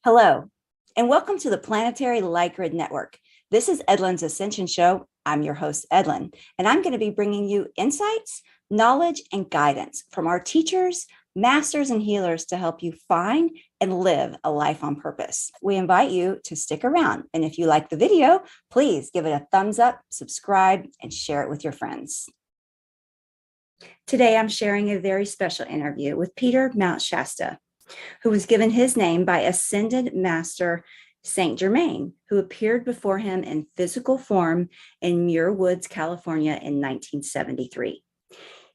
Hello, and welcome to the Planetary Light Grid Network. This is Edlin's Ascension Show. I'm your host, Edlin, and I'm going to be bringing you insights, knowledge, and guidance from our teachers, masters, and healers to help you find and live a life on purpose. We invite you to stick around, and if you like the video, please give it a thumbs up, subscribe, and share it with your friends. Today, I'm sharing a very special interview with Peter Mount Shasta, who was given his name by Ascended Master Saint Germain, who appeared before him in physical form in Muir Woods, California in 1973.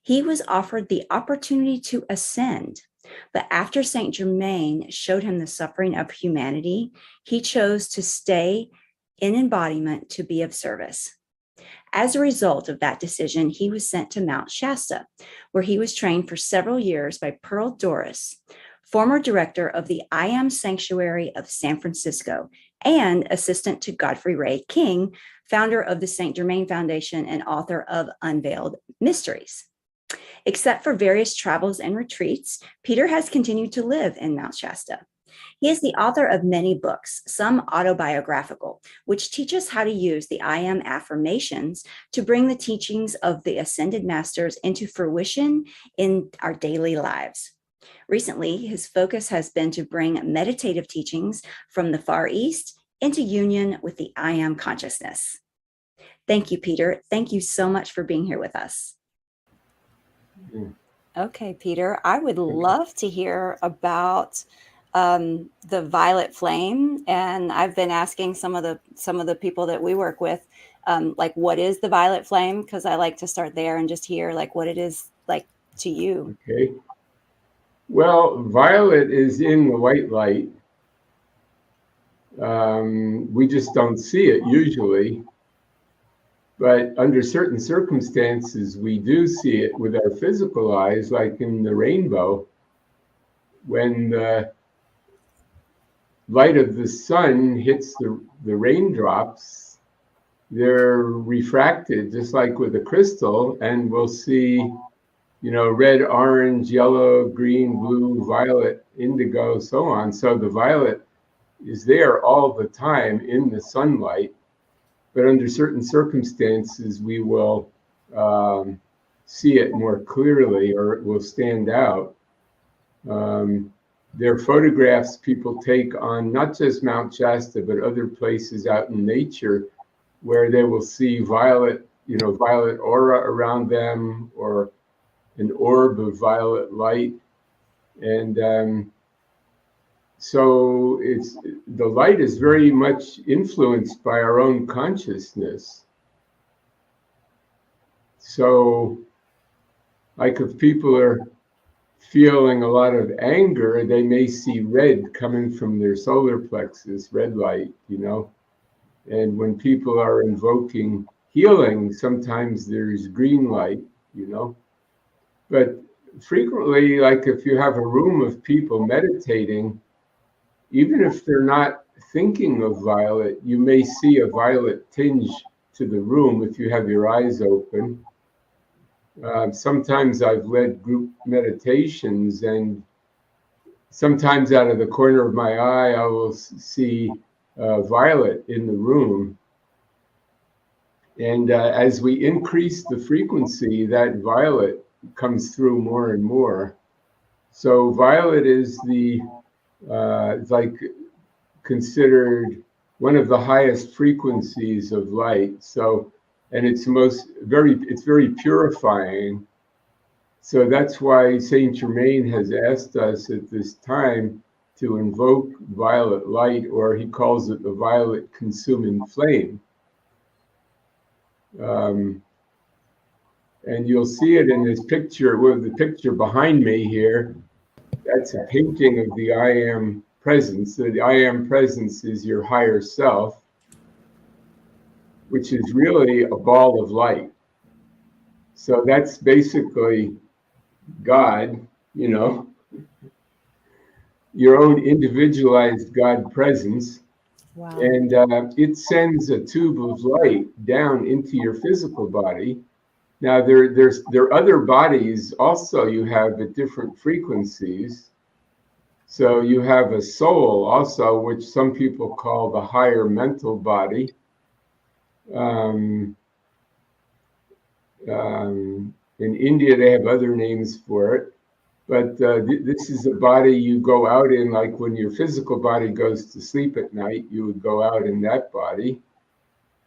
He was offered the opportunity to ascend, but after Saint Germain showed him the suffering of humanity, he chose to stay in embodiment to be of service. As a result of that decision, he was sent to Mount Shasta, where he was trained for several years by Pearl Doris, former director of the I Am Sanctuary of San Francisco and assistant to Godfrey Ray King, founder of the Saint Germain Foundation and author of Unveiled Mysteries. Except for various travels and retreats, Peter has continued to live in Mount Shasta. He is the author of many books, some autobiographical, which teach us how to use the I Am affirmations to bring the teachings of the Ascended Masters into fruition in our daily lives. Recently, his focus has been to bring meditative teachings from the Far East into union with the I Am consciousness. Thank you, Peter. Thank you so much for being here with us. Okay, Peter, I would love to hear about the violet flame, and I've been asking some of the people that we work with, like, what is the violet flame? Because I like to start there and just hear like what it is like to you. Okay. Well, violet is in the white light. We just don't see it usually, but under certain circumstances, we do see it with our physical eyes, like in the rainbow. When the light of the sun hits the raindrops, they're refracted just like with a crystal, and we'll see red, orange, yellow, green, blue, violet, indigo, so on. So the violet is there all the time in the sunlight, but under certain circumstances, we will see it more clearly, or it will stand out. There are photographs people take on not just Mount Shasta, but other places out in nature where they will see violet aura around them, or an orb of violet light. And so the light is very much influenced by our own consciousness. So like if people are feeling a lot of anger, they may see red coming from their solar plexus, red light, And when people are invoking healing, sometimes there's green light, But frequently, like if you have a room of people meditating, even if they're not thinking of violet, you may see a violet tinge to the room if you have your eyes open. Sometimes I've led group meditations, and sometimes out of the corner of my eye, I will see violet in the room. And as we increase the frequency, that violet comes through more and more. So violet is like considered one of the highest frequencies of light. So, and it's very purifying. So that's why Saint Germain has asked us at this time to invoke violet light, or he calls it the violet consuming flame. And you'll see it in this picture, with the picture behind me here. That's a painting of the I Am Presence. So the I Am Presence is your higher self, which is really a ball of light. So that's basically God, your own individualized God presence. Wow. And it sends a tube of light down into your physical body. Now, there are other bodies also you have at different frequencies. So you have a soul also, which some people call the higher mental body. Um, in India, they have other names for it. But this is a body you go out in, like when your physical body goes to sleep at night, you would go out in that body.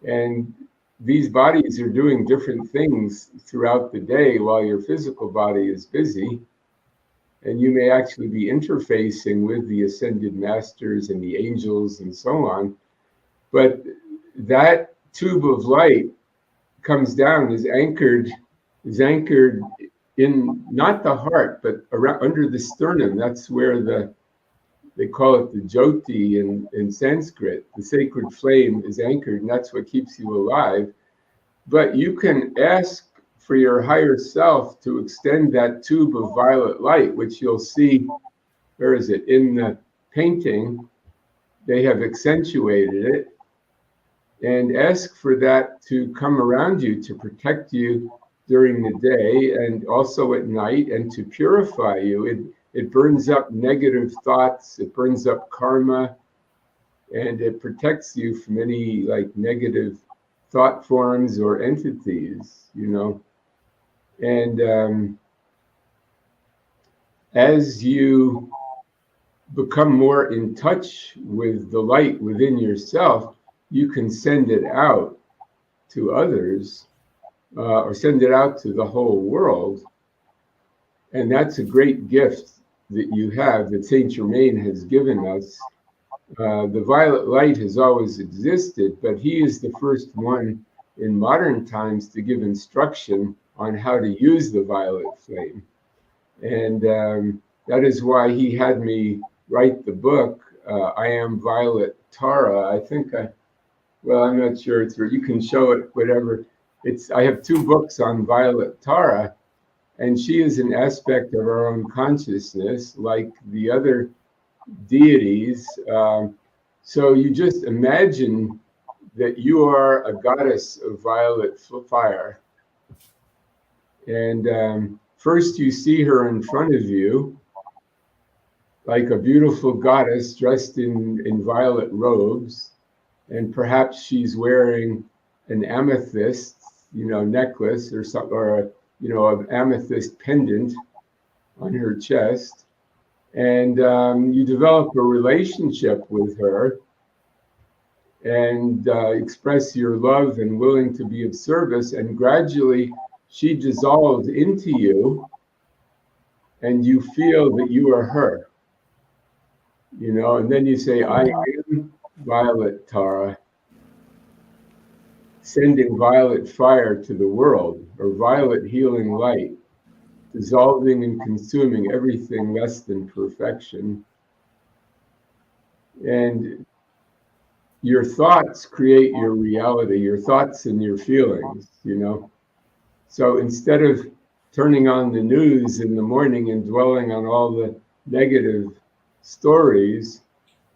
And these bodies are doing different things throughout the day while your physical body is busy. And you may actually be interfacing with the ascended masters and the angels and so on. But that tube of light comes down, is anchored in not the heart, but around under the sternum. That's where they call it the Jyoti in Sanskrit. The sacred flame is anchored, and that's what keeps you alive. But you can ask for your higher self to extend that tube of violet light, which you'll see, where is it? In the painting, they have accentuated it, and ask for that to come around you to protect you during the day and also at night, and to purify you. It burns up negative thoughts, it burns up karma, and it protects you from any like negative thought forms or entities, And as you become more in touch with the light within yourself, you can send it out to others, or send it out to the whole world. And that's a great gift that you have, that Saint Germain has given us. The violet light has always existed, but he is the first one in modern times to give instruction on how to use the violet flame. And that is why he had me write the book, I Am Violet Tara. I'm not sure. You can show it, whatever. I have 2 books on Violet Tara, and she is an aspect of our own consciousness, like the other deities. So you just imagine that you are a goddess of violet fire. And first you see her in front of you, like a beautiful goddess dressed in violet robes. And perhaps she's wearing an amethyst, necklace or something, or an amethyst pendant on her chest. And you develop a relationship with her and express your love and willing to be of service. And gradually she dissolves into you, and you feel that you are her, and then you say, I am Violet Tara, sending violet fire to the world, or violet healing light, dissolving and consuming everything less than perfection. And your thoughts create your reality, your thoughts and your feelings, So instead of turning on the news in the morning and dwelling on all the negative stories,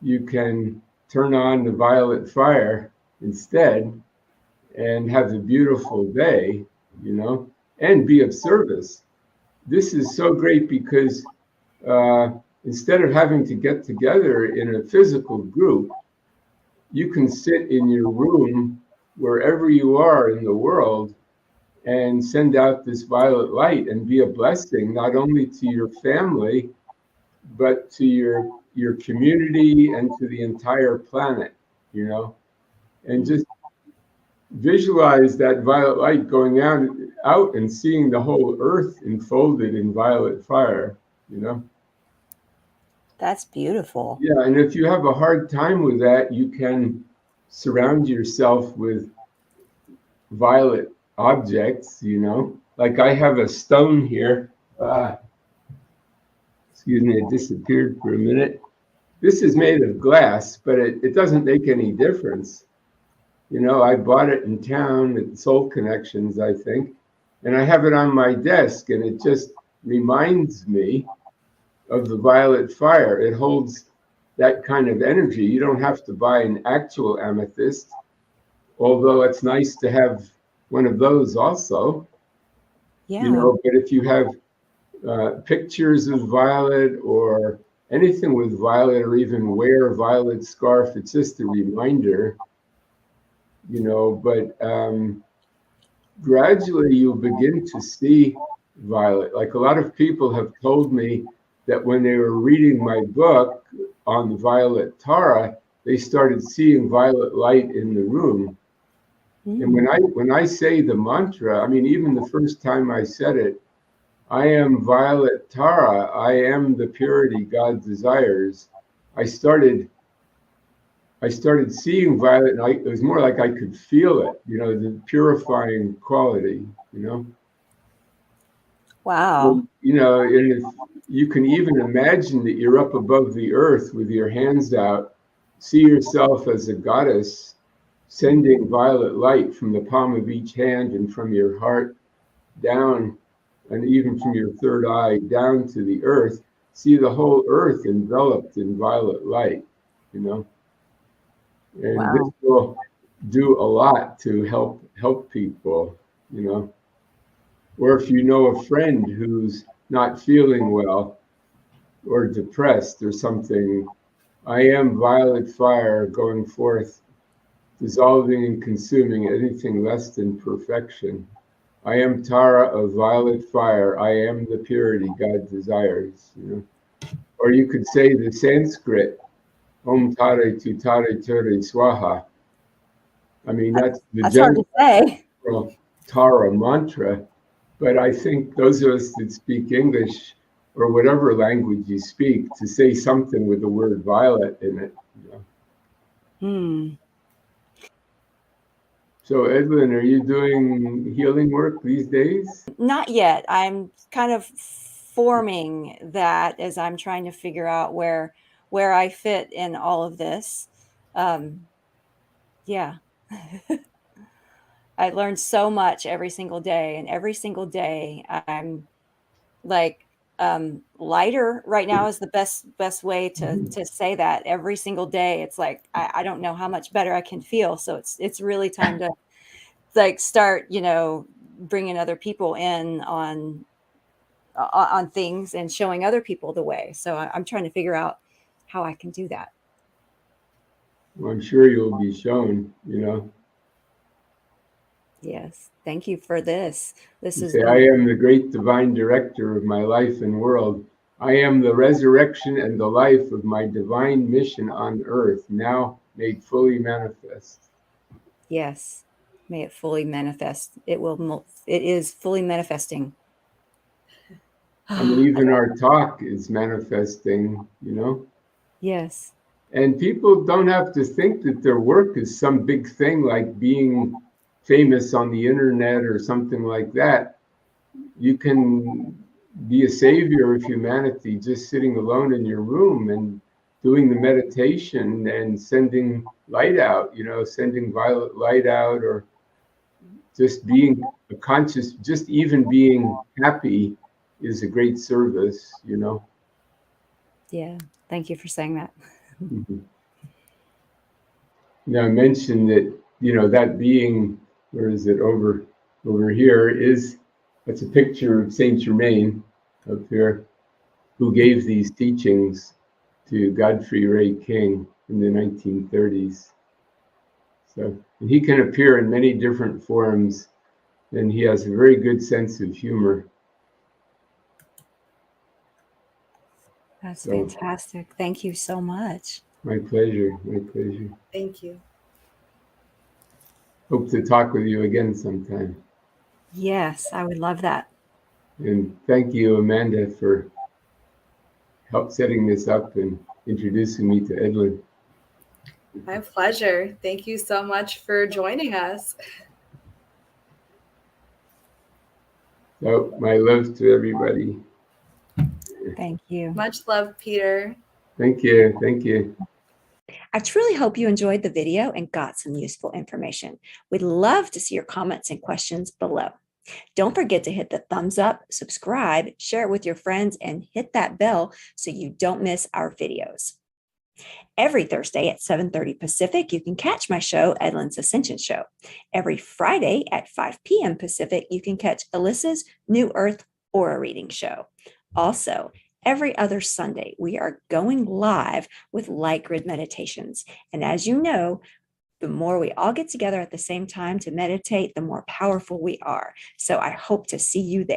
you can turn on the violet fire instead and have a beautiful day, and be of service. This is so great because instead of having to get together in a physical group, you can sit in your room wherever you are in the world and send out this violet light and be a blessing, not only to your family, but to your community and to the entire planet, and just visualize that violet light going out and seeing the whole earth enfolded in violet fire, That's beautiful. Yeah, and if you have a hard time with that, you can surround yourself with violet objects, Like I have a stone here. Excuse me, it disappeared for a minute. This is made of glass, but it doesn't make any difference. I bought it in town at Soul Connections, I think, and I have it on my desk, and it just reminds me of the violet fire. It holds that kind of energy. You don't have to buy an actual amethyst, although it's nice to have one of those also. Yeah. But if you have pictures of violet or anything with violet, or even wear a violet scarf. It's just a reminder, but gradually you'll begin to see violet. Like a lot of people have told me that when they were reading my book on the violet Tara, they started seeing violet light in the room. And when I say the mantra, I mean, even the first time I said it, I am violet Tara, I am the purity God desires. I started seeing violet, and it was more like I could feel it, the purifying quality, Wow. And if you can even imagine that you're up above the earth with your hands out, see yourself as a goddess sending violet light from the palm of each hand and from your heart down, and even from your third eye down to the earth. See the whole earth enveloped in violet light, and this Wow. will do a lot to help people, or if you know a friend who's not feeling well or depressed or something, I am violet fire going forth, dissolving and consuming anything less than perfection. I am Tara of violet fire. I am the purity God desires. Or you could say the Sanskrit, Om Tare Tu Tare Ture Swaha. I mean, that's the That's hard to say. general Tara mantra. But I think those of us that speak English or whatever language you speak, to say something with the word violet in it. So, Edwin, are you doing healing work these days? Not yet. I'm kind of forming that as I'm trying to figure out where I fit in all of this. Yeah. I learn so much every single day, and every single day I'm like lighter right now is the best way to say that. Every single day it's like I don't know how much better I can feel, so it's really time to like start bringing other people in on things and showing other people the way. So I'm trying to figure out how I can do that. Well, I'm sure you'll be shown. Yes, thank you for this. This You has say, I been am the great divine director of my life and world. I am the resurrection and the life of my divine mission on earth, now made fully manifest. yes. May it fully manifest. It is fully manifesting. I mean, even our talk is manifesting. Yes. And people don't have to think that their work is some big thing like being famous on the internet or something like that. You can be a savior of humanity just sitting alone in your room and doing the meditation and sending light out, sending violet light out, or just being a conscious, just even being happy is a great service. Yeah. Thank you for saying that. Mhm. Now, I mentioned that being, where is it, over here, that's a picture of Saint Germain up here, who gave these teachings to Godfrey Ray King in the 1930s. So, and he can appear in many different forms, and he has a very good sense of humor. That's So, fantastic. Thank you so much. my pleasure, my pleasure. Thank you. Hope to talk with you again sometime. Yes, I would love that. And thank you, Amanda, for help setting this up and introducing me to Edwin. My pleasure. Thank you so much for joining us. So, my love to everybody. Thank you. Much love, Peter. Thank you. Thank you. I truly hope you enjoyed the video and got some useful information. We'd love to see your comments and questions below. Don't forget to hit the thumbs up, subscribe, share it with your friends, and hit that bell so you don't miss our videos. Every Thursday at 7:30 Pacific, you can catch my show, Edlin's Ascension Show. Every Friday at 5 p.m. Pacific, you can catch Alyssa's New Earth Aura Reading Show. Also, every other Sunday, we are going live with Light Grid Meditations. And as you know, the more we all get together at the same time to meditate, the more powerful we are. So I hope to see you there.